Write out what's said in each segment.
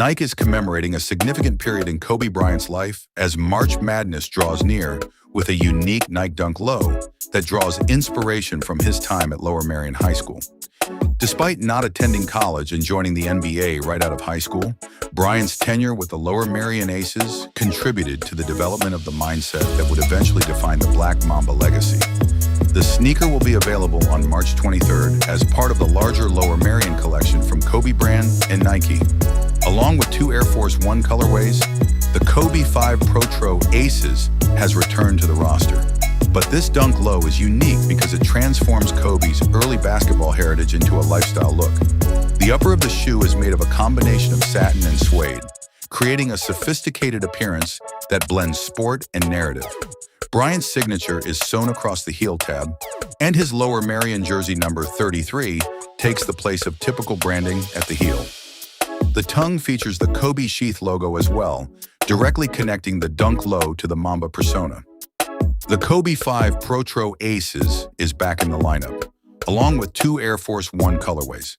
Nike is commemorating a significant period in Kobe Bryant's life as March Madness draws near with a unique Nike Dunk Low that draws inspiration from his time at Lower Merion High School. Despite not attending college and joining the NBA right out of high school, Bryant's tenure with the Lower Merion Aces contributed to the development of the mindset that would eventually define the Black Mamba legacy. The sneaker will be available on March 23rd as part of the larger Lower Merion collection from Kobe Bryant and Nike. Along with two Air Force One colorways, the Kobe 5 Pro Aces has returned to the roster. But this Dunk Low is unique because it transforms Kobe's early basketball heritage into a lifestyle look. The upper of the shoe is made of a combination of satin and suede, creating a sophisticated appearance that blends sport and narrative. Bryant's signature is sewn across the heel tab, and his Lower Merion jersey number 33 takes the place of typical branding at the heel. The tongue features the Kobe sheath logo as well, directly connecting the Dunk Low to the Mamba persona. The Kobe 5 Pro Aces is back in the lineup, along with two Air Force One colorways.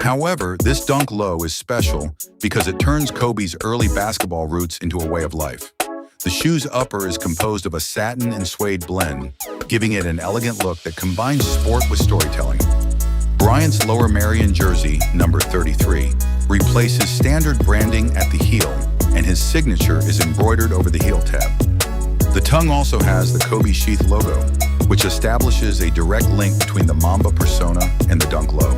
However, this Dunk Low is special because it turns Kobe's early basketball roots into a way of life. The shoe's upper is composed of a satin and suede blend, giving it an elegant look that combines sport with storytelling. Bryant's Lower Merion jersey, number 33, replaces standard branding at the heel, and his signature is embroidered over the heel tab. The tongue also has the Kobe sheath logo, which establishes a direct link between the Mamba persona and the Dunk Low.